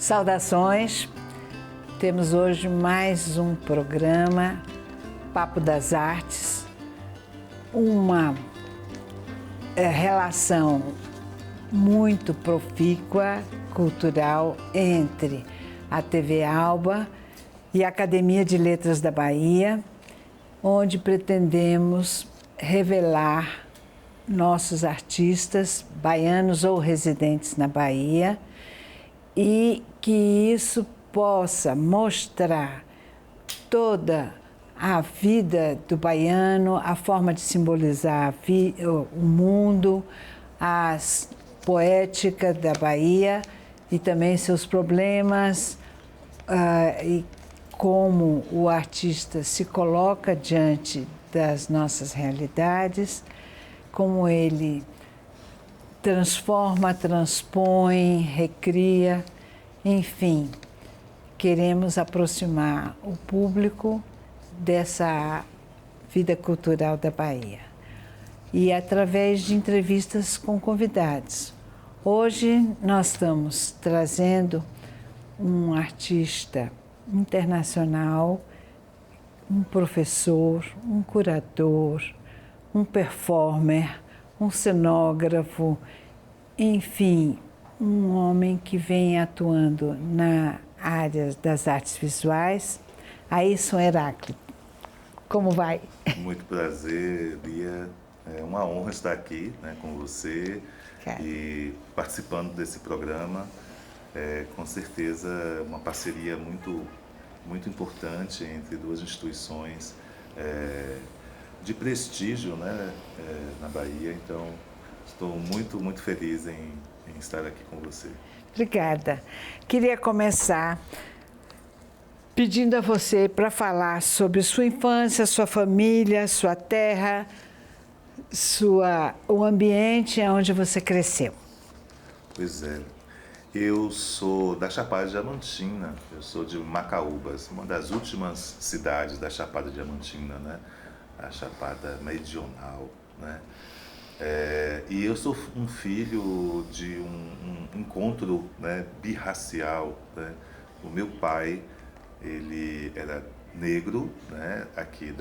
Saudações, temos hoje mais um programa, Papo das Artes, uma relação muito profícua, cultural, entre a TV Alba e a Academia de Letras da Bahia, onde pretendemos revelar nossos artistas baianos ou residentes na Bahia e que isso possa mostrar toda a vida do baiano, a forma de simbolizar o mundo, as poéticas da Bahia e também seus problemas e como o artista se coloca diante das nossas realidades, como ele transforma, transpõe, recria, enfim, queremos aproximar o público dessa vida cultural da Bahia e através de entrevistas com convidados. Hoje nós estamos trazendo um artista internacional, um professor, um curador, um performer, um cenógrafo, enfim, um homem que vem atuando na área das artes visuais, Ayrson Heráclito. Como vai? Muito prazer, Lia. É uma honra estar aqui, né, com você e participando desse programa. Com certeza uma parceria muito importante entre duas instituições de prestígio, né, na Bahia. Então, estou muito feliz em estar aqui com você. Obrigada. Queria começar pedindo a você para falar sobre sua infância, sua família, sua terra, o ambiente onde você cresceu. Pois é. Eu sou da Chapada Diamantina, eu sou de Macaúbas, uma das últimas cidades da Chapada Diamantina, né? A Chapada Meridional, né? E eu sou um filho de um encontro, né, birracial, né? O meu pai, ele era negro, né, aqui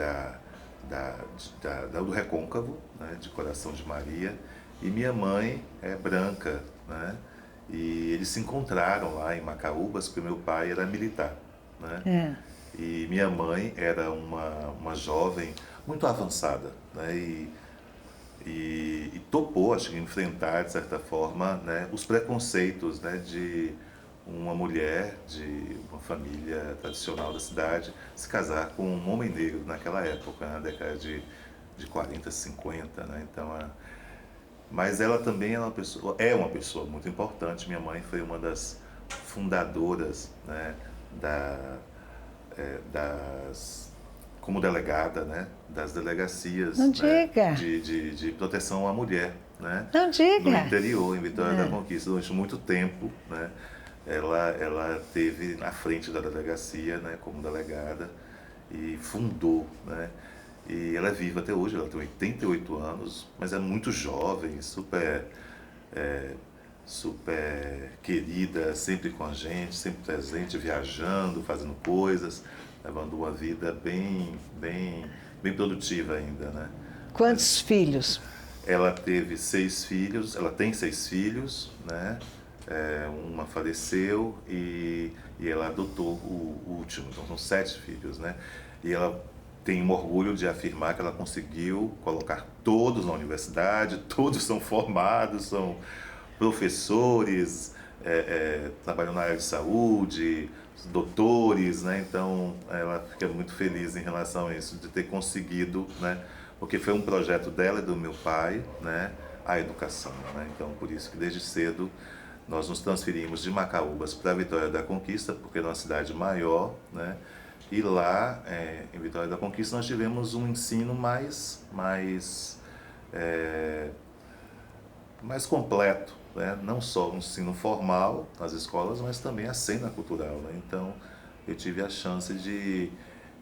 do Recôncavo, né, de Coração de Maria, e minha mãe é branca, né? E eles se encontraram lá em Macaúbas, porque meu pai era militar, né? E minha mãe era uma jovem muito avançada, né? E topou, acho que, enfrentar, de certa forma, né, os preconceitos, né, de uma mulher de uma família tradicional da cidade se casar com um homem negro naquela época, na década de 40, 50, né? Então, mas ela também é uma pessoa muito importante. Minha mãe foi uma das fundadoras, né, como delegada, né, das delegacias, Não né, diga. de proteção à mulher, né, Não diga. no interior, em Vitória da Conquista. Durante muito tempo, né, ela teve na frente da delegacia, né, como delegada e fundou, né. E ela é viva até hoje, ela tem 88 anos, mas é muito jovem, super querida, sempre com a gente, sempre presente, viajando, fazendo coisas, levando uma vida bem produtiva ainda, né? Quantos filhos? Ela teve 6 filhos, ela tem 6 filhos, né? Uma faleceu e ela adotou o último, então são 7 filhos, né? E ela tem um orgulho de afirmar que ela conseguiu colocar todos na universidade, todos são formados, são professores, trabalham na área de saúde, doutores, né? Então ela fica muito feliz em relação a isso, de ter conseguido, né? Porque foi um projeto dela e do meu pai, né? A educação, né? Então por isso que desde cedo nós nos transferimos de Macaúbas para Vitória da Conquista, porque é uma cidade maior, né? E lá, em Vitória da Conquista, nós tivemos um ensino mais completo, né? Não só o ensino formal nas escolas, mas também a cena cultural, né? Então, eu tive a chance de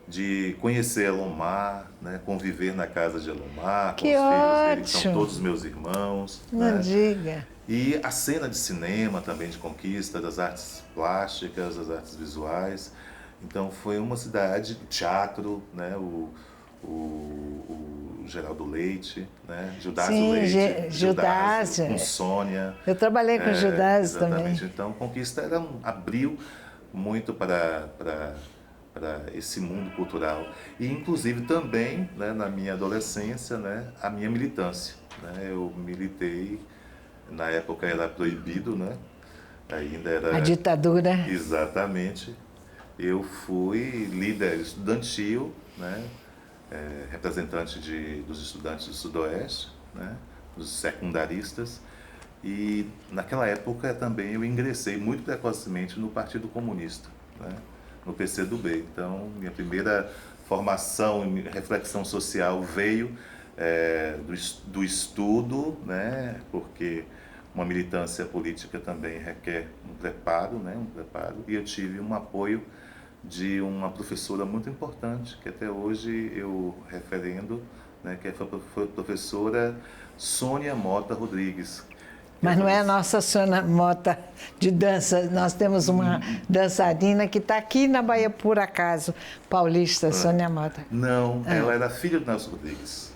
de conhecer Elomar, né, conviver na casa de Elomar, com Que os filhos dele, que são ótimo! todos meus irmãos. Não Né? diga. E a cena de cinema também, de conquista, das artes plásticas, das artes visuais. Então foi uma cidade, teatro, né, o Geraldo Leite, né, Gildásio Sim, Leite, Gildásio. com Sônia. Eu trabalhei com o Gildásio também. Exatamente. Então, Conquista abriu muito para esse mundo cultural. E, inclusive, também, né, na minha adolescência, né, a minha militância. Né? Eu militei, na época era proibido, né? Ainda era... A ditadura. Exatamente. Eu fui líder estudantil, né? Representante dos estudantes do Sudoeste, né? Dos secundaristas. E naquela época também eu ingressei muito precocemente no Partido Comunista, né? No PCdoB. Então, minha primeira formação e reflexão social veio do estudo, né? Porque uma militância política também requer um preparo, né? E eu tive um apoio de uma professora muito importante, que até hoje eu referendo, né? Que foi a professora Sônia Mota Rodrigues. Mas não é a nossa Sônia Mota de dança. Nós temos uma dançarina que está aqui na Bahia, por acaso, paulista, Sônia Mota. Não, ela era filha do Nelson Rodrigues.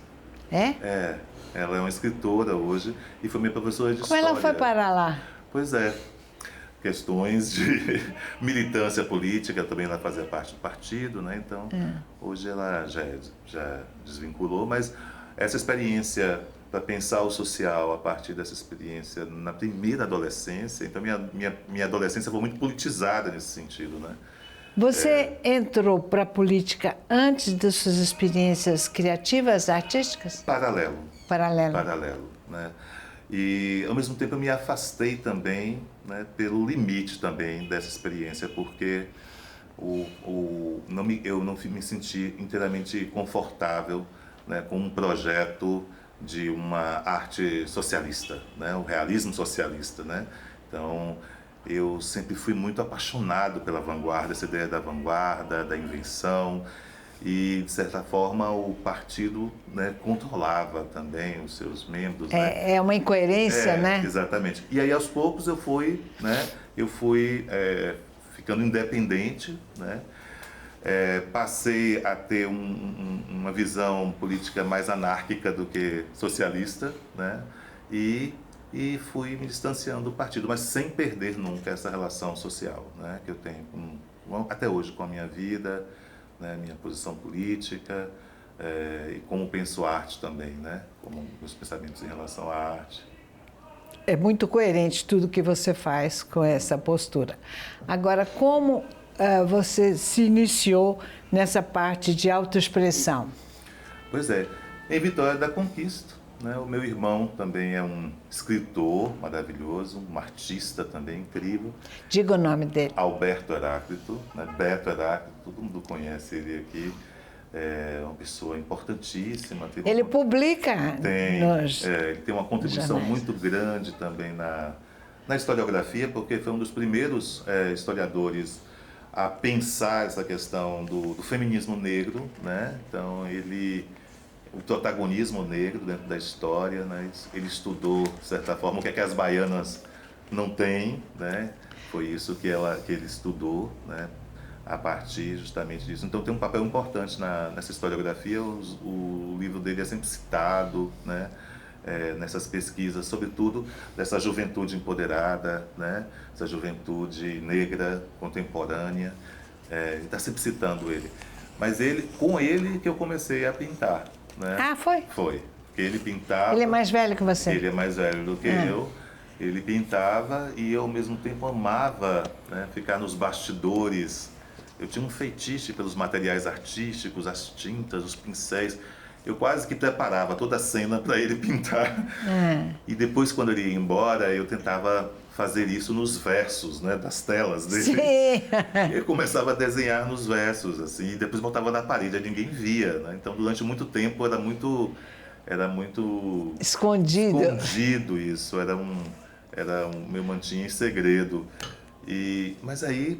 É? Ela é uma escritora hoje e foi minha professora de Como história. ela foi parar lá? Pois é. Questões de militância política, também ela fazia parte do partido, né? Então, hoje ela já desvinculou, mas essa experiência para pensar o social a partir dessa experiência na primeira adolescência, então minha adolescência foi muito politizada nesse sentido, né? Você entrou para a política antes das suas experiências criativas, artísticas? Paralelo, né? E, ao mesmo tempo, eu me afastei também, né, pelo limite também dessa experiência, porque eu não me senti inteiramente confortável, né, com um projeto de uma arte socialista, né, o realismo socialista, né? Então, eu sempre fui muito apaixonado pela vanguarda, essa ideia da vanguarda, da invenção, e, de certa forma, o partido, né, controlava também os seus membros. É uma incoerência, né? Exatamente. E aí, aos poucos, eu fui ficando independente, né? Passei a ter uma visão política mais anárquica do que socialista, né? E fui me distanciando do partido, mas sem perder nunca essa relação social, né, que eu tenho até hoje com a minha vida, né, minha posição política, e como penso arte também, né, como meus pensamentos em relação à arte. É muito coerente tudo que você faz com essa postura. Agora, como você se iniciou nessa parte de autoexpressão? Pois é, em Vitória da Conquista, né, o meu irmão também é um escritor maravilhoso, um artista também incrível. Diga o nome dele. Alberto Heráclito, né? Beto Heráclito, todo mundo conhece ele aqui. É uma pessoa importantíssima. Ele publica ele tem uma contribuição jornais. muito grande também na historiografia, porque foi um dos primeiros historiadores a pensar essa questão do feminismo negro, né? Então, o protagonismo negro dentro da história, né? Ele estudou, de certa forma, o que é que as baianas não têm, né? Foi isso que ele estudou, né? A partir justamente disso. Então tem um papel importante nessa historiografia, o livro dele é sempre citado, né? Nessas pesquisas, sobretudo dessa juventude empoderada, né? Essa juventude negra, contemporânea, está sempre citando ele. Mas com ele que eu comecei a pintar. Né? Ah, foi? Foi. Porque ele pintava... Ele é mais velho que você? Ele é mais velho do que eu. Ele pintava e eu, ao mesmo tempo, amava, né, ficar nos bastidores. Eu tinha um feitiço pelos materiais artísticos, as tintas, os pincéis. Eu quase que preparava toda a cena para ele pintar. E depois, quando ele ia embora, eu tentava fazer isso nos versos, né, das telas dele. Sim. Eu começava a desenhar nos versos, assim, e depois botava na parede, aí ninguém via, né? Então, durante muito tempo, era muito escondido isso, eu mantinha em segredo. Mas aí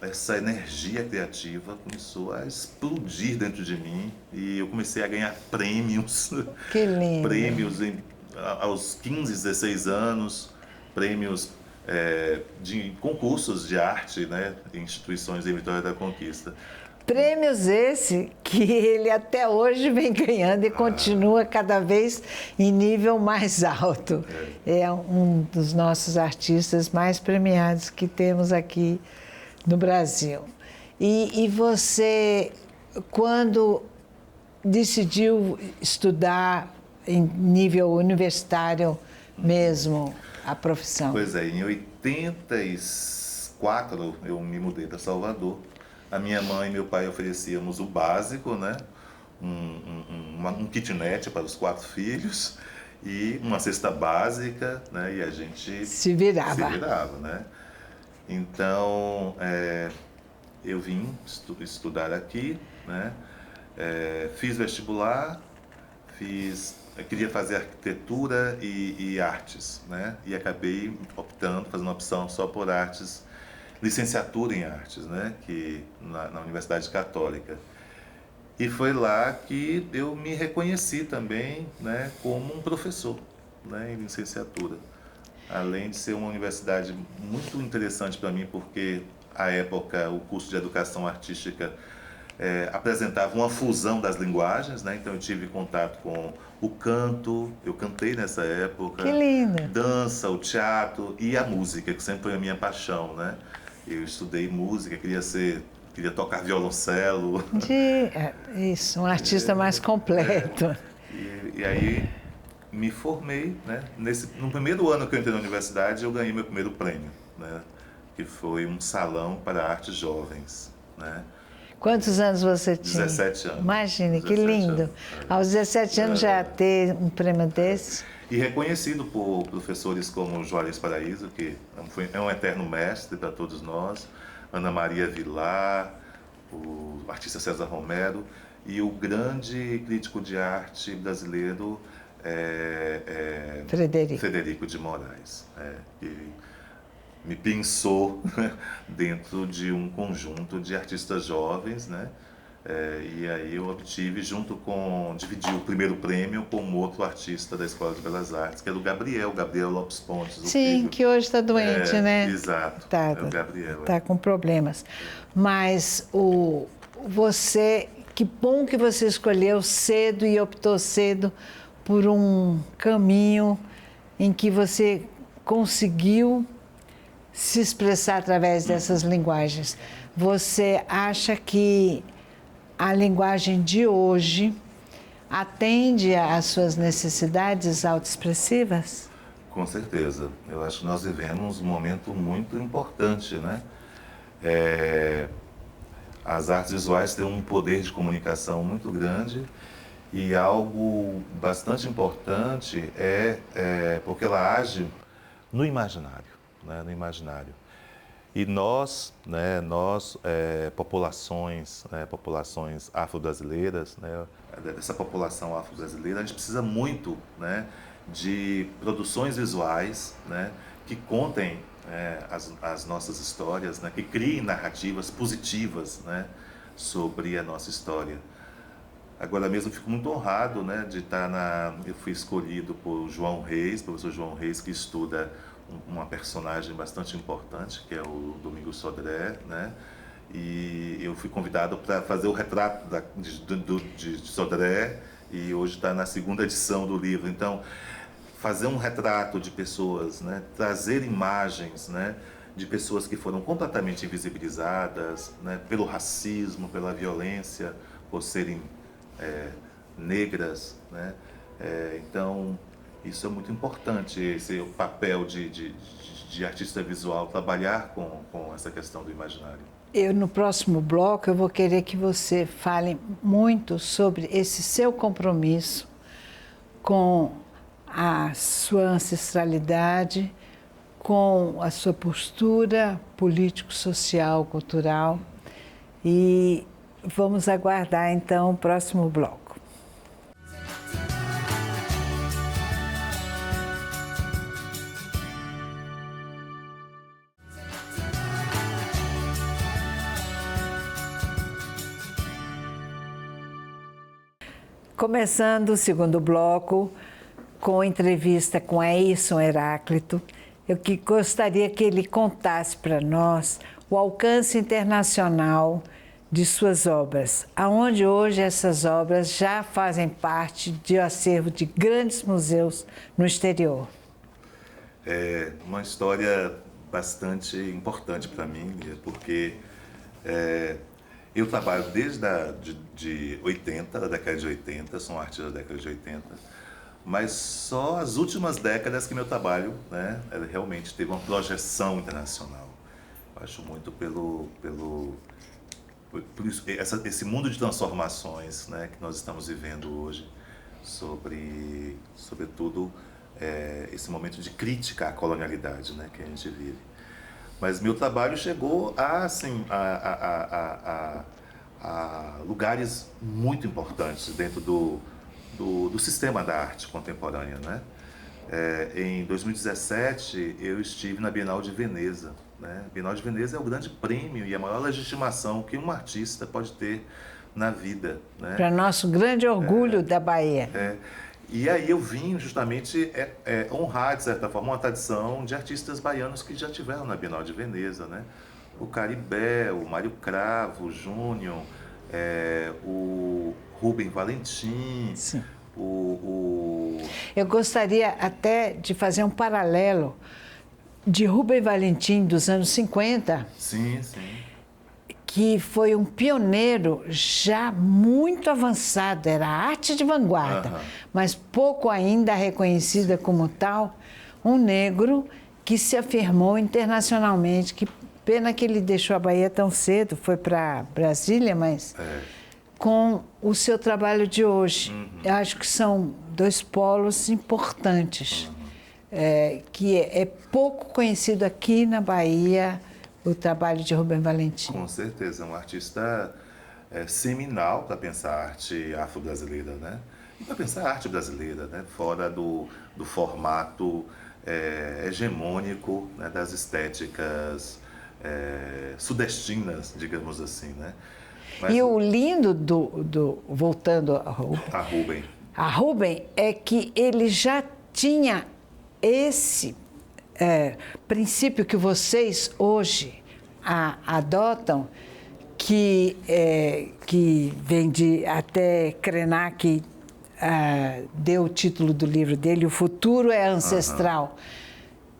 essa energia criativa começou a explodir dentro de mim e eu comecei a ganhar prêmios. Que lindo. Prêmios aos 15, 16 anos, prêmios de concursos de arte, né, em instituições em Vitória da Conquista. Prêmios esse que ele até hoje vem ganhando e continua cada vez em nível mais alto. É um dos nossos artistas mais premiados que temos aqui no Brasil. E você, quando decidiu estudar em nível universitário mesmo a profissão? Pois é, em 84 eu me mudei para Salvador. A minha mãe e meu pai oferecíamos o básico, né? Um kitnet para os 4 filhos e uma cesta básica, né? E a gente se virava, né? Então, eu vim estudar aqui, né? Fiz vestibular, queria fazer arquitetura e artes, né? E acabei fazendo uma opção só por artes, licenciatura em artes, né? Que na Universidade Católica. E foi lá que eu me reconheci também, né? Como um professor, né? Em licenciatura. Além de ser uma universidade muito interessante para mim, porque à época o curso de educação artística apresentava uma fusão das linguagens, né? Então eu tive contato com o canto, eu cantei nessa época, que lindo. Dança, o teatro e a música, que sempre foi a minha paixão, né? Eu estudei música, queria tocar violoncelo. Isso, um artista mais completo. E aí me formei, né? No primeiro ano que eu entrei na universidade, eu ganhei meu primeiro prêmio, né? Que foi um salão para artes jovens, né? Quantos anos você tinha? 17 anos. Imagine, que lindo. Aos 17 anos já ter um prêmio desse. E reconhecido por professores como Juarez Paraíso, que é um eterno mestre para todos nós, Ana Maria Vilar, o artista César Romero e o grande crítico de arte brasileiro Frederico de Moraes, que me pensou dentro de um conjunto de artistas jovens, né? E aí eu dividi o primeiro prêmio com um outro artista da Escola de Belas Artes, que era o Gabriel Lopes Pontes. Sim, filho. Que hoje está doente, né? Exato, o Gabriel. Está com problemas. Mas que bom que você escolheu cedo e optou cedo por um caminho em que você conseguiu se expressar através dessas linguagens. Você acha que a linguagem de hoje atende às suas necessidades autoexpressivas? Com certeza. Eu acho que nós vivemos um momento muito importante, né? As artes visuais têm um poder de comunicação muito grande e algo bastante importante porque ela age no imaginário, né? No imaginário. E nós, populações afro-brasileiras, né, dessa população afro-brasileira, a gente precisa muito, né, de produções visuais, né, que contem as nossas histórias, né, que criem narrativas positivas, né, sobre a nossa história. Agora mesmo eu fico muito honrado, né, de estar eu fui escolhido por João Reis, professor João Reis, que estuda uma personagem bastante importante, que é o Domingos Sodré, né? E eu fui convidado para fazer o retrato de Sodré, e hoje está na 2ª edição do livro. Então, fazer um retrato de pessoas, né? Trazer imagens, né? De pessoas que foram completamente invisibilizadas, né? Pelo racismo, pela violência, por serem negras, né? Então, isso é muito importante, esse é o papel de artista visual, trabalhar com essa questão do imaginário. No próximo bloco, eu vou querer que você fale muito sobre esse seu compromisso com a sua ancestralidade, com a sua postura político-social, cultural. E vamos aguardar, então, o próximo bloco. começando o segundo bloco com entrevista com Airson Heráclito. Eu que gostaria que ele contasse para nós o alcance internacional de suas obras, aonde hoje essas obras já fazem parte de acervo de grandes museus no exterior. É uma história bastante importante para mim, porque eu trabalho desde de 80, da década de 80, sou um artista da década de 80, mas só as últimas décadas que meu trabalho, né, realmente teve uma projeção internacional. Eu acho muito por isso, esse mundo de transformações, né, que nós estamos vivendo hoje, sobretudo esse momento de crítica à colonialidade, né, que a gente vive. Mas meu trabalho chegou a lugares muito importantes dentro do sistema da arte contemporânea, né? Em 2017, eu estive na Bienal de Veneza, né? A Bienal de Veneza é o grande prêmio e a maior legitimação que um artista pode ter na vida, né? Para nosso grande orgulho da Bahia. E aí eu vim justamente honrar, de certa forma, uma tradição de artistas baianos que já tiveram na Bienal de Veneza, né? O Caribé, o Mário Cravo, o Júnior, o Rubem Valentim, Sim. o... Eu gostaria até de fazer um paralelo de Rubem Valentim dos anos 50. Sim, sim. Que foi um pioneiro já muito avançado, era arte de vanguarda, mas pouco ainda reconhecida como tal, um negro que se afirmou internacionalmente. Que pena que ele deixou a Bahia tão cedo, foi para Brasília, mas com o seu trabalho de hoje. Eu acho que são dois polos importantes, que é pouco conhecido aqui na Bahia, o trabalho de Rubem Valentim. Com certeza, é um artista seminal para pensar a arte afro-brasileira, né? E para pensar a arte brasileira, né? Fora do formato hegemônico, né? Das estéticas sudestinas, digamos assim, né? Mas, e o lindo voltando a Rubem, é que ele já tinha esse princípio que vocês hoje adotam, que vem de até Krenak, deu o título do livro dele, O Futuro é Ancestral.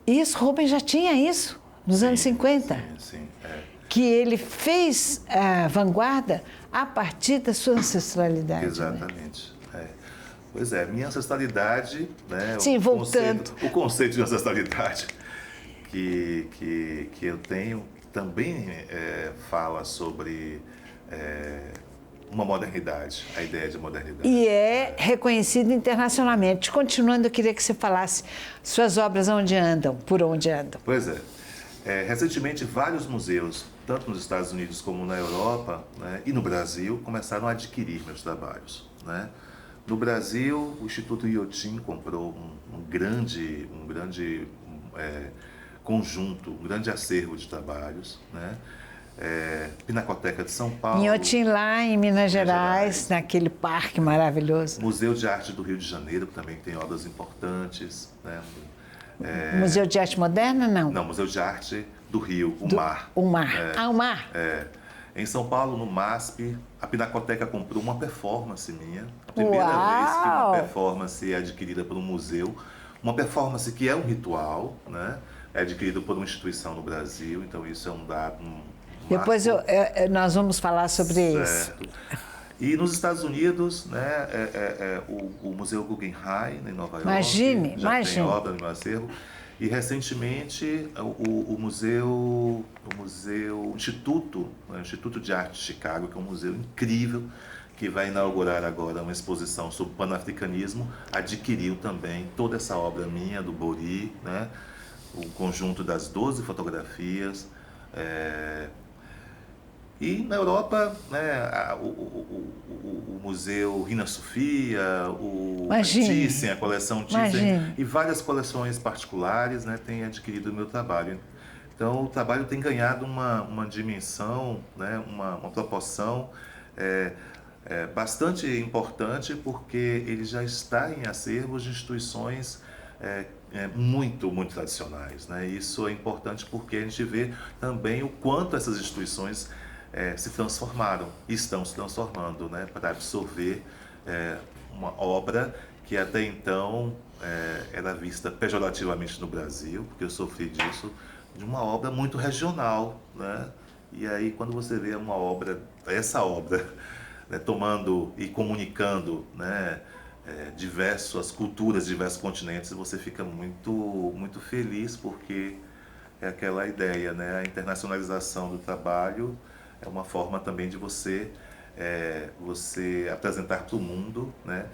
Isso, Rubem já tinha isso nos anos 50. Sim. Que ele fez a vanguarda a partir da sua ancestralidade. Exatamente. Né? Pois é, minha ancestralidade, né? Sim, voltando. O conceito de ancestralidade que eu tenho também fala sobre uma modernidade, a ideia de modernidade. E é reconhecido internacionalmente. Continuando, eu queria que você falasse suas obras onde andam, por onde andam. Pois é. Recentemente, vários museus, tanto nos Estados Unidos como na Europa, né, e no Brasil, começaram a adquirir meus trabalhos, né? No Brasil, o Instituto Iotim comprou um grande conjunto, um grande acervo de trabalhos, né? Pinacoteca de São Paulo. Iotim lá em Minas Gerais, naquele parque maravilhoso. Museu de Arte do Rio de Janeiro, que também tem obras importantes, né? Museu de Arte Moderna, não? Não, Museu de Arte do Rio, o MAR. O MAR. O MAR. Em São Paulo, no MASP, a Pinacoteca comprou uma performance minha. A primeira vez que uma performance é adquirida por um museu. Uma performance que é um ritual, né? É adquirido por uma instituição no Brasil, então isso é um dado... Depois nós vamos falar sobre isso. E nos Estados Unidos, né, o Museu Guggenheim, em Nova York, imagine. tem obra no meu acervo. E recentemente o Instituto de Arte de Chicago, que é um museu incrível, que vai inaugurar agora uma exposição sobre panafricanismo, adquiriu também toda essa obra minha, do Bori, né, o conjunto das 12 fotografias. E na Europa, né, o Museu Rina Sofia, Thyssen, a coleção Thyssen, e várias coleções particulares, né, têm adquirido o meu trabalho. Então, o trabalho tem ganhado uma dimensão, né, uma proporção bastante importante, porque ele já está em acervos de instituições muito tradicionais, né? Isso é importante porque a gente vê também o quanto essas instituições se transformaram e estão se transformando, né? Para absorver uma obra que até então era vista pejorativamente no Brasil, porque eu sofri disso, de uma obra muito regional, né? E aí quando você vê essa obra, né, tomando e comunicando, né, diversas culturas, diversos continentes, você fica muito feliz, porque é aquela ideia, né? A internacionalização do trabalho é uma forma também de você apresentar para o mundo, né,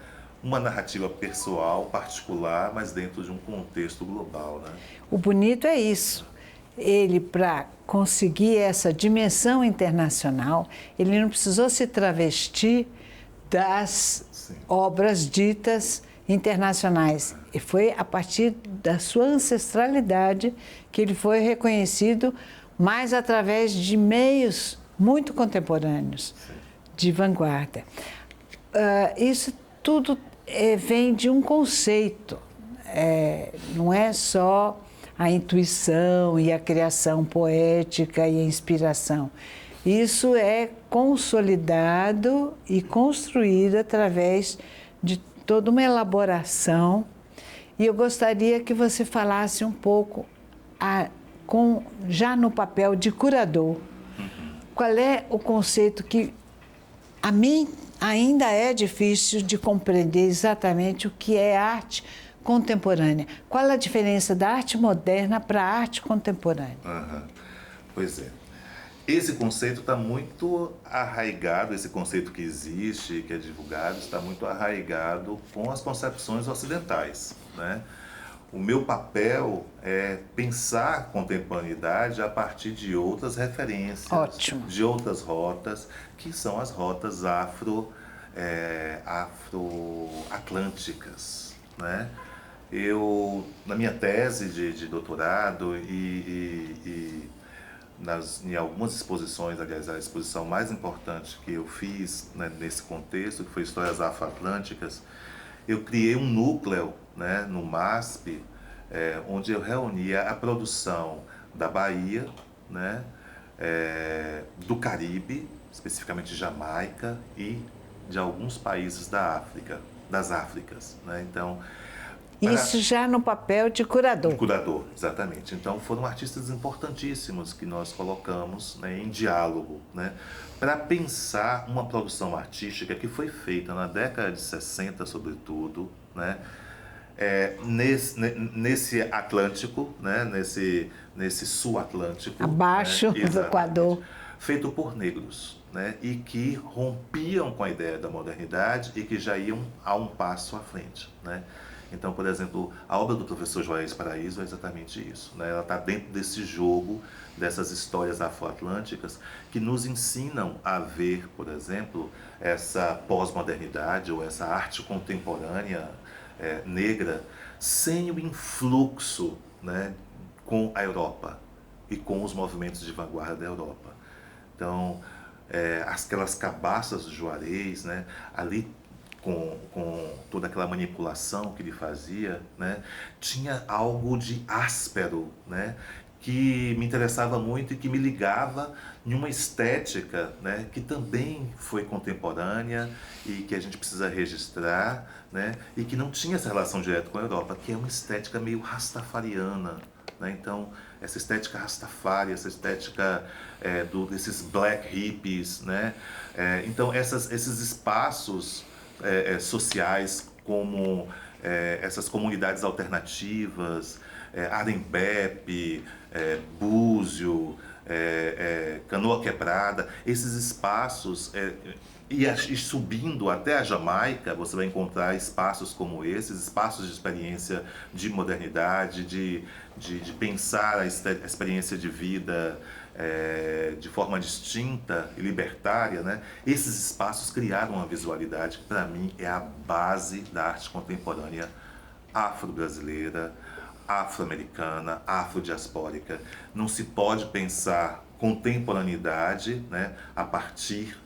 uma narrativa pessoal, particular, mas dentro de um contexto global, né? O bonito é isso. Ele, para conseguir essa dimensão internacional, ele não precisou se travestir das Sim. obras ditas internacionais. E foi a partir da sua ancestralidade que ele foi reconhecido, mais através de meios muito contemporâneos, de vanguarda. Isso tudo vem de um conceito, não é só a intuição e a criação poética e a inspiração. Isso é consolidado e construído através de toda uma elaboração. E eu gostaria que você falasse um pouco, já no papel de curador, qual é o conceito que, a mim, ainda é difícil de compreender exatamente o que é arte contemporânea. Qual a diferença da arte moderna para a arte contemporânea? Pois é. Esse conceito está muito arraigado, esse conceito que existe, que é divulgado, está muito arraigado com as concepções ocidentais, né? O meu papel é pensar a contemporaneidade a partir de outras referências, Ótimo. de outras rotas, que são as rotas afro-atlânticas, né? Eu, na minha tese de doutorado em algumas exposições, aliás, a exposição mais importante que eu fiz, né, nesse contexto, que foi Histórias Afro-Atlânticas, eu criei um núcleo, né, no MASP, onde eu reunia a produção da Bahia, né, do Caribe, especificamente Jamaica, e de alguns países das Áfricas, né? Então, isso já no papel de curador. Curador, exatamente. Então foram artistas importantíssimos que nós colocamos, né, em diálogo, né, para pensar uma produção artística que foi feita na década de 60, sobretudo, né, nesse Atlântico, né, nesse Sul Atlântico, abaixo, né, do Equador, feito por negros, né, e que rompiam com a ideia da modernidade e que já iam a um passo à frente, né. Então, por exemplo, a obra do professor Juarez Paraíso é exatamente isso, né? Ela está dentro desse jogo, dessas histórias afro-atlânticas, que nos ensinam a ver, por exemplo, essa pós-modernidade ou essa arte contemporânea negra sem o influxo, né, com a Europa e com os movimentos de vanguarda da Europa. Então, aquelas cabaças do Juarez, né, ali com toda aquela manipulação que ele fazia, né, tinha algo de áspero, né, que me interessava muito e que me ligava em uma estética, né, que também foi contemporânea e que a gente precisa registrar, né, e que não tinha essa relação direta com a Europa, que é uma estética meio rastafariana, né? Então, essa estética rastafari, essa estética desses black hippies, né? Então, esses espaços sociais, como essas comunidades alternativas, Arembepe, Búzio, Canoa Quebrada, esses espaços, e subindo até a Jamaica, você vai encontrar espaços como esses, espaços de experiência de modernidade, de pensar a experiência de vida de forma distinta e libertária, né? Esses espaços criaram uma visualidade que, para mim, é a base da arte contemporânea afro-brasileira, afro-americana, afro-diaspórica. Não se pode pensar contemporaneidade, né, a partir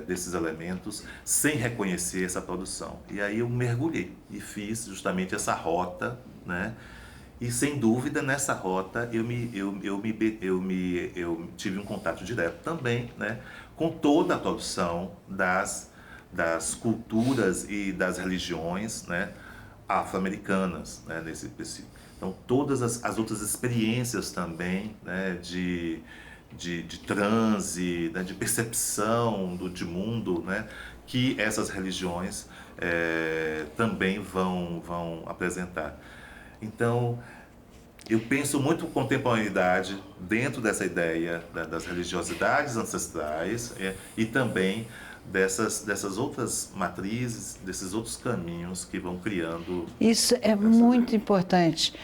desses elementos sem reconhecer essa produção. E aí eu mergulhei e fiz justamente essa rota, né? E sem dúvida nessa rota eu tive um contato direto também, né, com toda a produção das culturas e das religiões, né, afro-americanas, né, então todas as outras experiências também, né, de transe, né, de percepção de mundo, né, que essas religiões também vão apresentar. Então, eu penso muito contemporaneidade dentro dessa ideia das religiosidades ancestrais e também dessas outras matrizes, desses outros caminhos que vão criando... Isso é muito importante.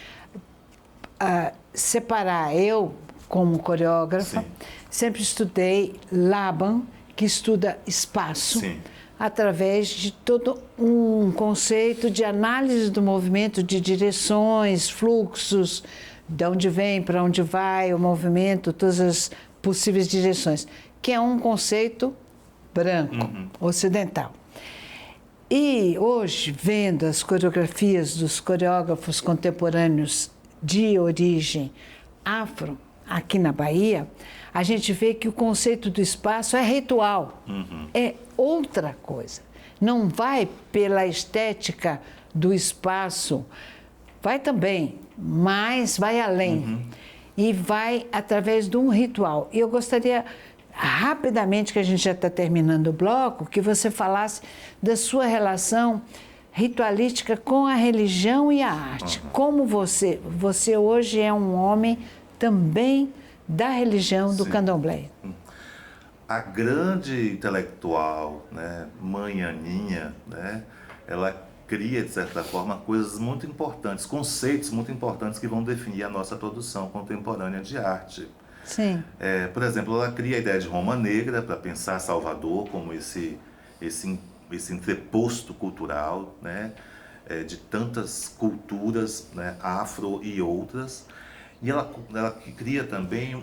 Separar, eu, como coreógrafa, sim, sempre estudei Laban, que estuda espaço, sim, através de todo um conceito de análise do movimento, de direções, fluxos, de onde vem, para onde vai o movimento, todas as possíveis direções, que é um conceito branco, ocidental. E hoje, vendo as coreografias dos coreógrafos contemporâneos de origem afro, aqui na Bahia, a gente vê que o conceito do espaço é ritual, é outra coisa. Não vai pela estética do espaço, vai também, mas vai além. E vai através de um ritual. E eu gostaria, rapidamente, que a gente já está terminando o bloco, que você falasse da sua relação ritualística com a religião e a arte. Como você hoje é um homem também da religião do sim, candomblé. A grande intelectual, né, mãe Aninha, né, ela cria, de certa forma, coisas muito importantes, conceitos muito importantes que vão definir a nossa produção contemporânea de arte. Sim. Por exemplo, ela cria a ideia de Roma Negra para pensar Salvador como esse entreposto cultural, né, de tantas culturas, né, afro e outras. E ela cria também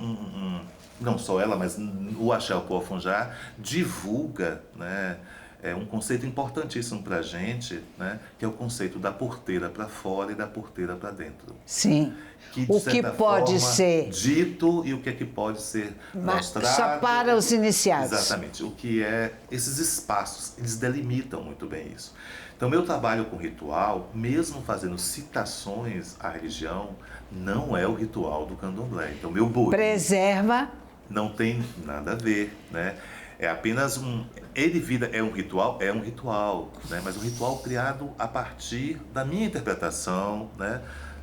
não só ela, mas o Axé Opuafonjá divulga, né, um conceito importantíssimo para a gente, né, que é o conceito da porteira para fora e da porteira para dentro. Sim. Que, o que pode ser dito e o que é que pode ser mostrado. Só para os iniciados. Exatamente. O que é esses espaços, eles delimitam muito bem isso. Então, meu trabalho com ritual, mesmo fazendo citações à religião, não é o ritual do candomblé. Então, meu boi preserva. Não tem nada a ver, né? É apenas é um ritual, né? Mas um ritual criado a partir da minha interpretação, né?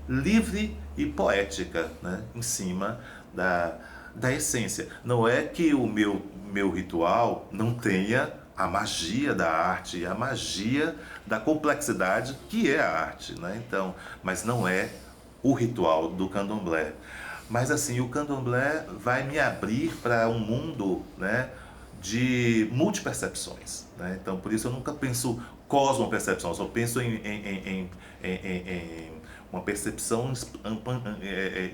Livre e poética, né? Em cima da essência. Não é que o meu ritual não tenha a magia da arte, a magia da complexidade que é a arte, né? Então, mas não é o ritual do candomblé. Mas assim, o candomblé vai me abrir para um mundo, né, de multipercepções, né? Então, por isso eu nunca penso cosmopercepção, eu só penso em uma percepção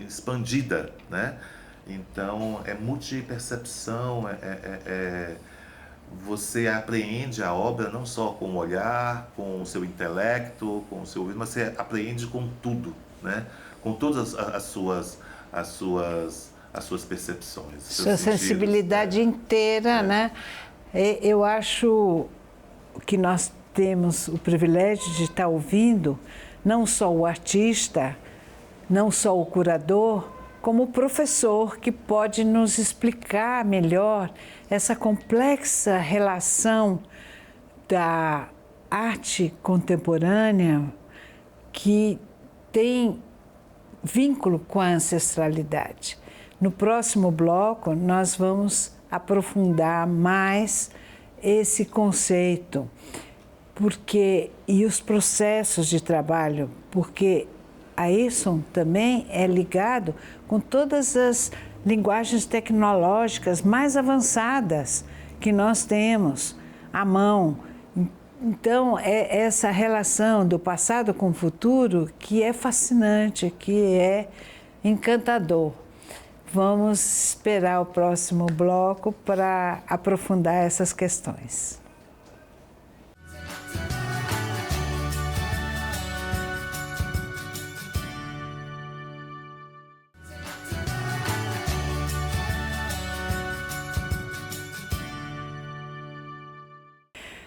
expandida, né? Então, é multipercepção, você apreende a obra não só com o olhar, com o seu intelecto, com o seu ouvido, mas você apreende com tudo, né? Com todas as suas percepções. Sua sensibilidade inteira, né? Eu acho que nós temos o privilégio de estar ouvindo não só o artista, não só o curador, como o professor que pode nos explicar melhor essa complexa relação da arte contemporânea que tem vínculo com a ancestralidade. No próximo bloco, nós vamos aprofundar mais esse conceito, e os processos de trabalho, porque a Airson também é ligado com todas as linguagens tecnológicas mais avançadas que nós temos à mão. Então, é essa relação do passado com o futuro que é fascinante, que é encantador. vamos esperar o próximo bloco para aprofundar essas questões.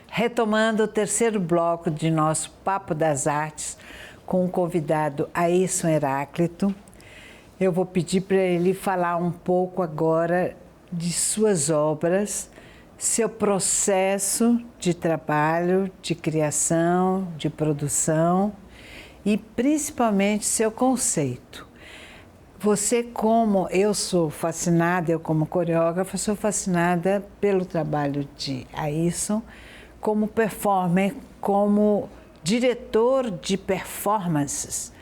Retomando o terceiro bloco de nosso Papo das Artes, com o convidado Ayrson Heráclito, eu vou pedir para ele falar um pouco agora de suas obras, seu processo de trabalho, de criação, de produção e principalmente seu conceito. Você, como eu sou fascinada, eu como coreógrafa, sou fascinada pelo trabalho de Ayrson, como performer, como diretor de performances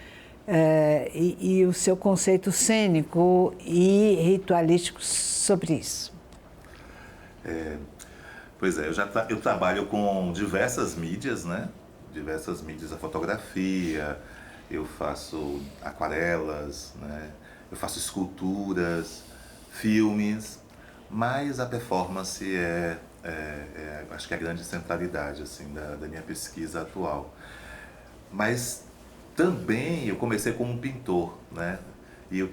e o seu conceito cênico e ritualístico sobre isso. Pois é, eu trabalho com diversas mídias, né? Diversas mídias da fotografia, eu faço aquarelas, né? Eu faço esculturas, filmes, mas a performance acho que é a grande centralidade assim, da minha pesquisa atual. Mas também eu comecei como pintor, né? E eu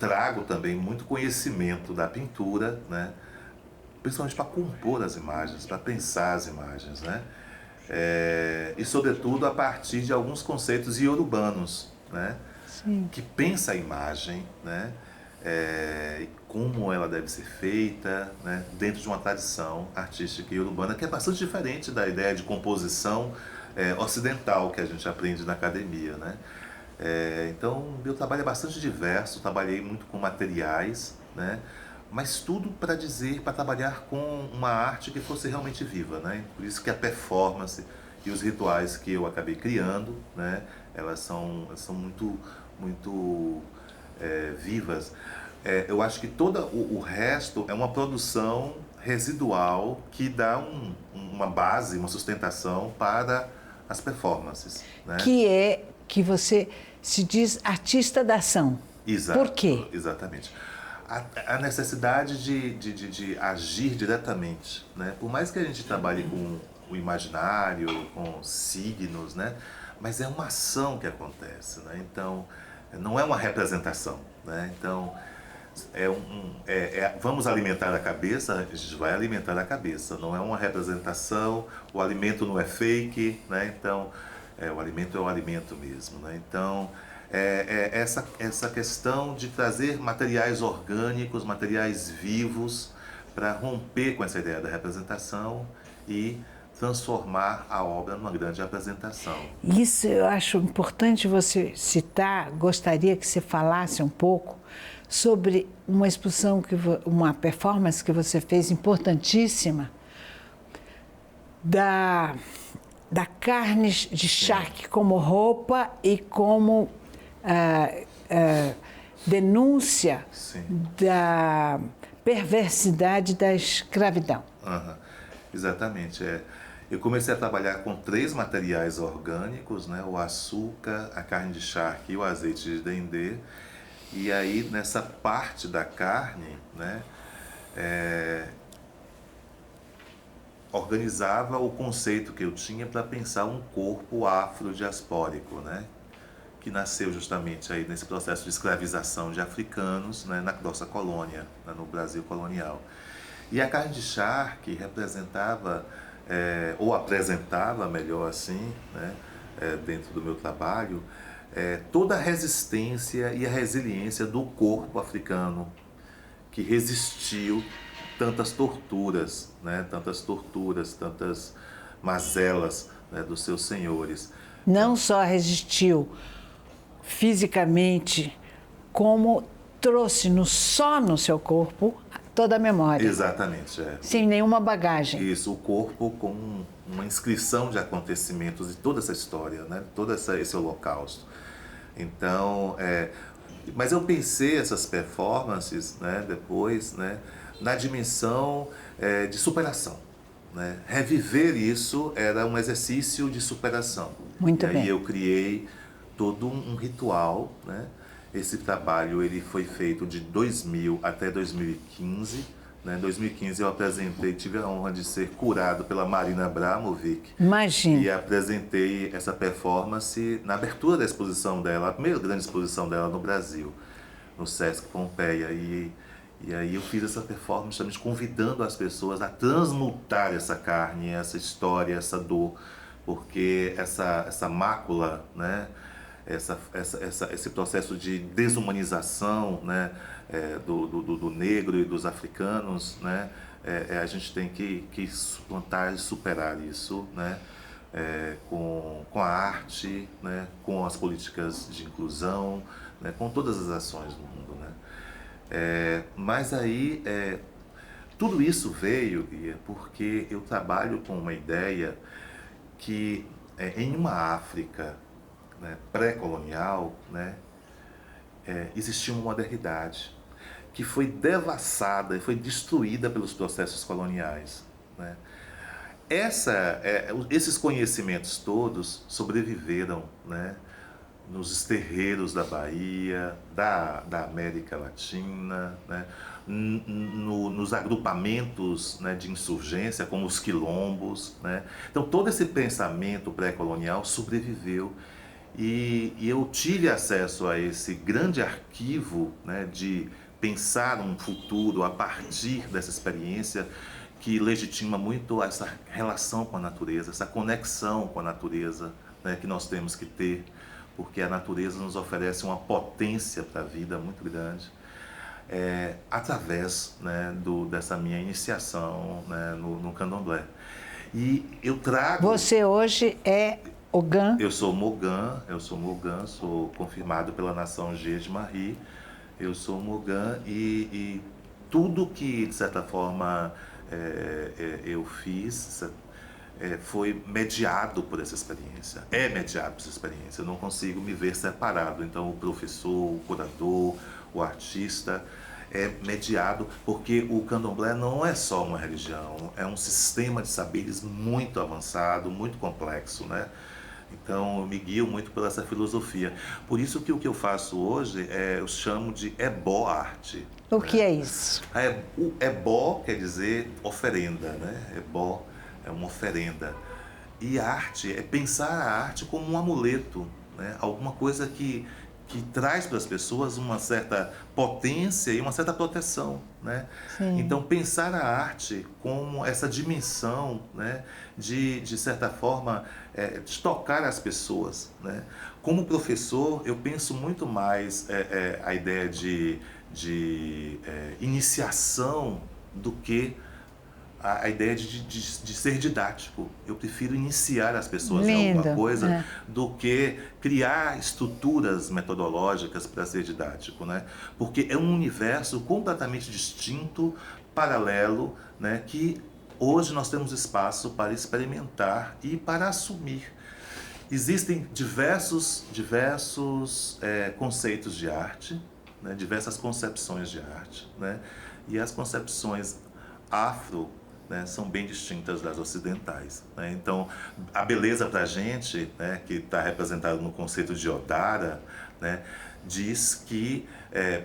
trago também muito conhecimento da pintura, né? Principalmente para compor as imagens, para pensar as imagens, né? E sobretudo a partir de alguns conceitos iorubanos, né? Sim. Que pensa a imagem, né? Como ela deve ser feita, né? Dentro de uma tradição artística iorubana que é bastante diferente da ideia de composição ocidental que a gente aprende na academia, né? Então, meu trabalho é bastante diverso, trabalhei muito com materiais, né? Mas tudo para trabalhar com uma arte que fosse realmente viva, né? Por isso que a performance e os rituais que eu acabei criando, né? Elas são muito vivas. Eu acho que todo o resto é uma produção residual que dá uma base, uma sustentação para as performances, né? Que você se diz artista da ação. Exato, por quê? Exatamente. A necessidade de agir diretamente, né? Por mais que a gente trabalhe com o imaginário, com signos, né? Mas é uma ação que acontece, né? Então, não é uma representação, né? Então, vamos alimentar a cabeça, a gente vai alimentar a cabeça, não é uma representação, o alimento não é fake, né? Então, o alimento é o alimento mesmo, né? Então, essa questão de trazer materiais orgânicos, materiais vivos, para romper com essa ideia da representação e transformar a obra numa grande apresentação. Isso eu acho importante você citar, gostaria que você falasse um pouco sobre uma exposição, uma performance que você fez importantíssima da carne de charque como roupa e como denúncia Sim. da perversidade da escravidão. Uhum. Exatamente. Eu comecei a trabalhar com 3 materiais orgânicos, né? O açúcar, a carne de charque e o azeite de dendê. E aí, nessa parte da carne, né? Organizava o conceito que eu tinha para pensar um corpo afrodiaspórico, né? Que nasceu justamente aí nesse processo de escravização de africanos, né? Na nossa colônia, né? No Brasil colonial. E a carne de charque representava, ou apresentava, melhor assim, né, dentro do meu trabalho, toda a resistência e a resiliência do corpo africano, que resistiu tantas torturas, né, tantas mazelas, né, dos seus senhores. Não só resistiu fisicamente, como trouxe só no seu corpo toda a memória. Exatamente, sem nenhuma bagagem. Isso, o corpo com uma inscrição de acontecimentos de toda essa história, né? Todo esse holocausto. Então, mas eu pensei essas performances, né, depois, né, na dimensão de superação, né? Reviver isso era um exercício de superação. Muito bem. E aí eu criei todo um ritual, né? Esse trabalho ele foi feito de 2000 até 2015. Em 2015 eu apresentei, tive a honra de ser curado pela Marina Abramovic. Imagina. E apresentei essa performance na abertura da exposição dela, a primeira grande exposição dela no Brasil, no Sesc Pompeia. E aí eu fiz essa performance justamente convidando as pessoas a transmutar essa carne, essa história, essa dor, porque essa mácula, né? Esse processo de desumanização, né, do negro e dos africanos, né, a gente tem que suplantar e superar isso, né, com a arte, né, com as políticas de inclusão, né, com todas as ações do mundo. Né. Mas aí, tudo isso veio porque eu trabalho com uma ideia que em uma África, né, pré-colonial, né, existia uma modernidade que foi devassada e foi destruída pelos processos coloniais. Né. Esses conhecimentos todos sobreviveram, né, nos terreiros da Bahia, da América Latina, né, nos agrupamentos, né, de insurgência, como os quilombos. Né. Então, todo esse pensamento pré-colonial sobreviveu. E eu tive acesso a esse grande arquivo, né, de pensar um futuro a partir dessa experiência que legitima muito essa relação com a natureza, essa conexão com a natureza, né, que nós temos que ter, porque a natureza nos oferece uma potência para a vida muito grande, através, né, dessa minha iniciação, né, no candomblé. E eu trago... Você hoje é Ogã? Eu sou Mogã, sou confirmado pela nação Jeje-Marie. Eu sou Mogã e tudo que, de certa forma, eu fiz foi mediado por essa experiência. É mediado por essa experiência. Eu não consigo me ver separado. Então, o professor, o curador, o artista é mediado, porque o candomblé não é só uma religião, é um sistema de saberes muito avançado, muito complexo, né? Então, eu me guio muito por essa filosofia. Por isso que o que eu faço hoje, eu chamo de ebó-arte. O que é isso? O ebó quer dizer oferenda, né? Ebó é uma oferenda. E arte é pensar a arte como um amuleto, né? Alguma coisa que traz para as pessoas uma certa potência e uma certa proteção, né? Então, pensar a arte como essa dimensão, né, de certa forma, de tocar as pessoas, né? Como professor, eu penso muito mais a ideia de iniciação do que a ideia de ser didático. Eu prefiro iniciar as pessoas em alguma coisa do que criar estruturas metodológicas para ser didático, né? Porque é um universo completamente distinto, paralelo, né? Que hoje nós temos espaço para experimentar e para assumir. Existem diversos conceitos de arte, né? Diversas concepções de arte, né? E as concepções afro, né, são bem distintas das ocidentais. Né? Então, a beleza para a gente, né, que está representada no conceito de Odara, né, diz que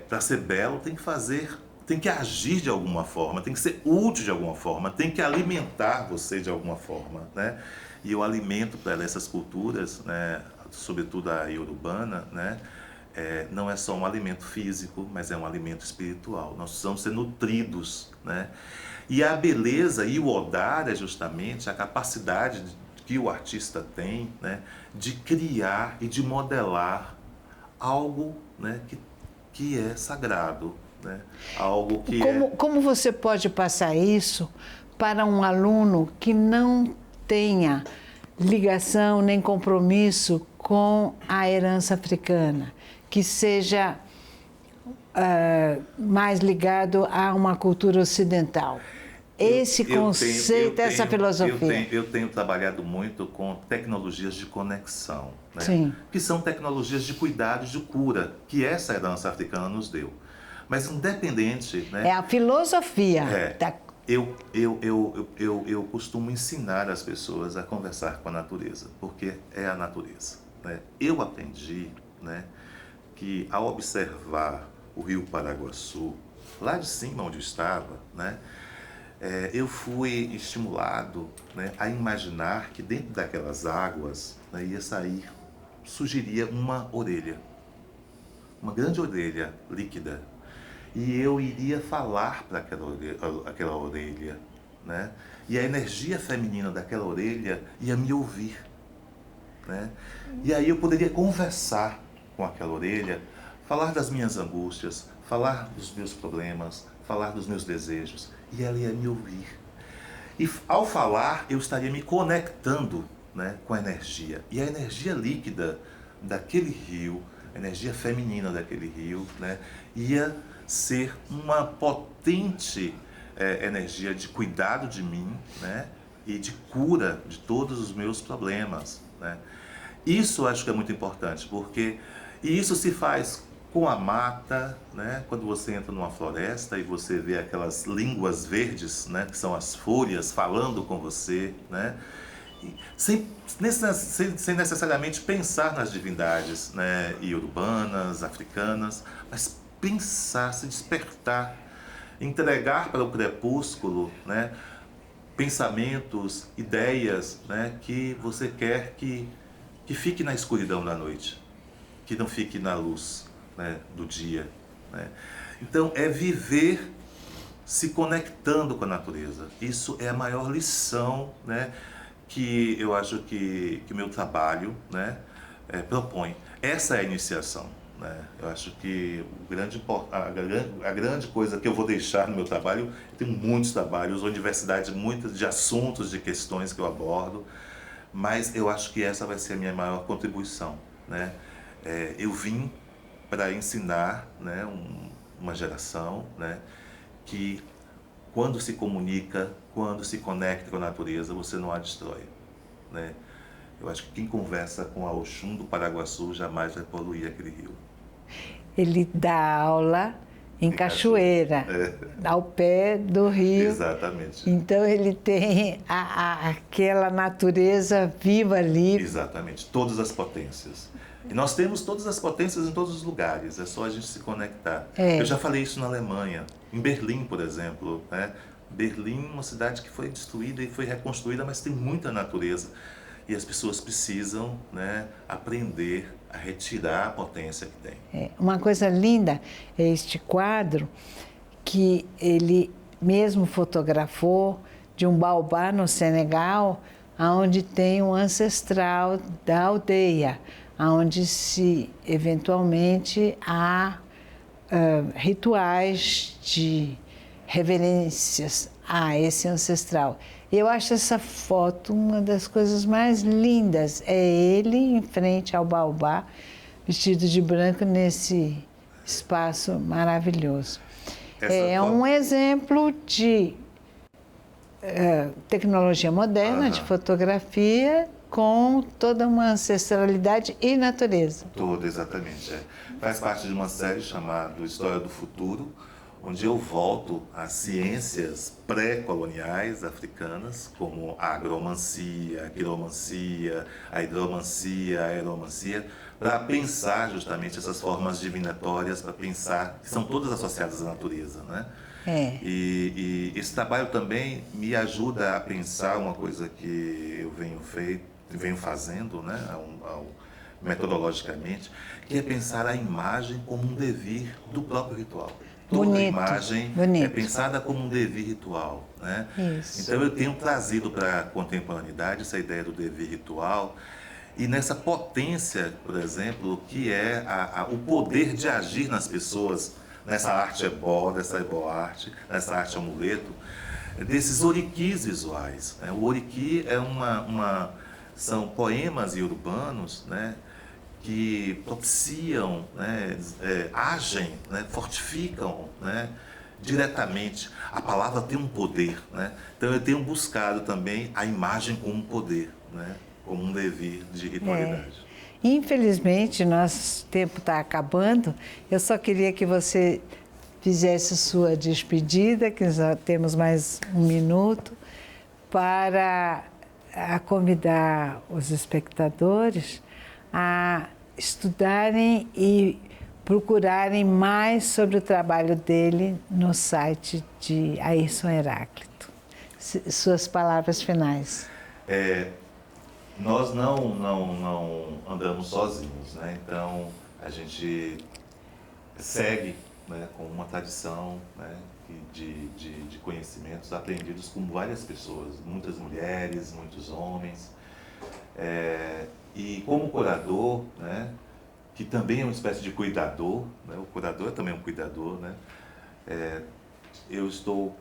para ser belo tem que agir de alguma forma, tem que ser útil de alguma forma, tem que alimentar você de alguma forma. Né? E o alimento para essas culturas, né, sobretudo a iorubana, né, não é só um alimento físico, mas é um alimento espiritual. Nós precisamos ser nutridos, né? E a beleza e o odar é justamente a capacidade que o artista tem, né, de criar e de modelar algo, né, que é sagrado, né? Algo que Como você pode passar isso para um aluno que não tenha ligação nem compromisso com a herança africana, que seja mais ligado a uma cultura ocidental? Esse conceito, essa filosofia. Eu tenho trabalhado muito com tecnologias de conexão, né? Sim. Que são tecnologias de cuidado e de cura, que essa herança africana nos deu. Mas independente... Né? É a filosofia. Eu costumo ensinar as pessoas a conversar com a natureza, porque é a natureza. Né? Eu aprendi, né, que, ao observar o rio Paraguaçu, lá de cima onde eu estava, né, eu fui estimulado, né, a imaginar que dentro daquelas águas, né, surgiria uma orelha, uma grande orelha líquida, e eu iria falar para aquela orelha, né, e a energia feminina daquela orelha ia me ouvir, né, e aí eu poderia conversar com aquela orelha, falar das minhas angústias, falar dos meus problemas, falar dos meus desejos, e ela ia me ouvir. E ao falar, eu estaria me conectando, né, com a energia. E a energia líquida daquele rio, a energia feminina daquele rio, né, ia ser uma potente energia de cuidado de mim, né, e de cura de todos os meus problemas, né. Isso eu acho que é muito importante, e isso se faz com a mata, né? Quando você entra numa floresta e você vê aquelas línguas verdes, né? Que são as folhas falando com você, né? E sem necessariamente pensar nas divindades, né? Iorubanas, africanas, mas pensar, se despertar, entregar para o crepúsculo, né? Pensamentos, ideias, né? Que você quer que fique na escuridão da noite, que não fique na luz, né, do dia, né? Então é viver se conectando com a natureza. Isso é a maior lição, né, que eu acho que o meu trabalho, né, propõe. Essa é a iniciação, né? Eu acho que a grande coisa que eu vou deixar no meu trabalho, eu tenho muitos trabalhos, universidade, muitos de assuntos, de questões que eu abordo, mas eu acho que essa vai ser a minha maior contribuição, né? Eu vim para ensinar, né, uma geração, né, que quando se comunica, quando se conecta com a natureza, você não a destrói, né? Eu acho que quem conversa com a Oxum do Paraguaçu jamais vai poluir aquele rio. Ele dá aula em Cachoeira, ao pé do rio. Exatamente. Então ele tem aquela natureza viva ali. Exatamente, todas as potências. E nós temos todas as potências em todos os lugares, é só a gente se conectar. Eu já falei isso na Alemanha, em Berlim, por exemplo, né? Berlim, uma cidade que foi destruída e foi reconstruída, mas tem muita natureza. E as pessoas precisam, né, aprender a retirar a potência que tem. Uma coisa linda é este quadro que ele mesmo fotografou de um baobá no Senegal, onde tem um ancestral da aldeia, onde se eventualmente há rituais de reverências a esse ancestral. Eu acho essa foto uma das coisas mais lindas. É ele em frente ao baobá, vestido de branco nesse espaço maravilhoso. Um exemplo de tecnologia moderna, de fotografia, com toda uma ancestralidade e natureza. Toda, exatamente. Faz parte de uma série chamada História do Futuro, onde eu volto às ciências pré-coloniais africanas, como a agromancia, a quiromancia, a hidromancia, a aeromancia, para pensar justamente essas formas divinatórias, para pensar, que são todas associadas à natureza, né? E esse trabalho também me ajuda a pensar uma coisa que eu venho fazendo, né, metodologicamente, que é pensar a imagem como um devir do próprio ritual. Toda imagem é pensada como um devir ritual, né? Então eu tenho trazido para a contemporaneidade essa ideia do devir ritual e nessa potência, por exemplo, que é o poder de agir nas pessoas, nessa arte ebó, dessa eboarte, nessa arte amuleto, desses oriquis visuais, né? O oriqui são poemas iorubânicos, né, que propiciam, né, agem, né, fortificam, né, diretamente. A palavra tem um poder, né? Então eu tenho buscado também a imagem como um poder, né, como um devir de ritualidade. Infelizmente, nosso tempo está acabando. Eu só queria que você fizesse sua despedida, que já temos mais um minuto, para convidar os espectadores a estudarem e procurarem mais sobre o trabalho dele no site de Ayrson Heráclito. Suas palavras finais. Nós não andamos sozinhos, né? Então a gente segue, né, com uma tradição, né, de conhecimentos aprendidos com várias pessoas, muitas mulheres, muitos homens. E como curador, né, que também é uma espécie de cuidador, né, o curador é também um cuidador, né, eu estou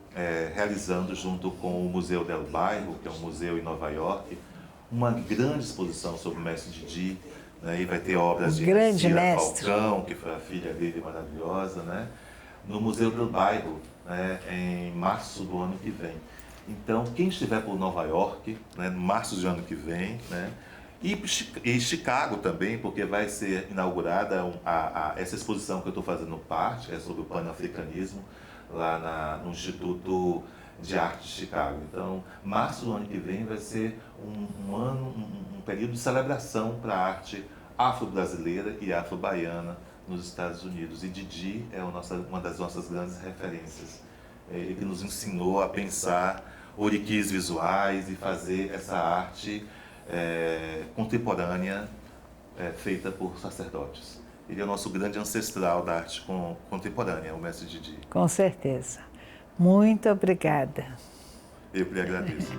realizando junto com o Museu del Bairro, que é um museu em Nova York, uma grande exposição sobre o mestre Didi, né, e vai ter obras de Cira Falcão, que foi a filha dele maravilhosa, né, no Museu del Bairro, né, em março do ano que vem. Então, quem estiver por Nova York, né, no março do ano que vem, né, e Chicago também, porque vai ser inaugurada essa exposição que eu estou fazendo parte, é sobre o panafricanismo, lá no Instituto de Arte de Chicago. Então, março do ano que vem vai ser um período de celebração para a arte afro-brasileira e afro-baiana nos Estados Unidos. E Didi é uma das nossas grandes referências. Ele que nos ensinou a pensar oriquis visuais e fazer essa arte contemporânea feita por sacerdotes. Ele é o nosso grande ancestral da arte contemporânea, o mestre Didi. Com certeza. Muito obrigada. Eu que lhe agradeço.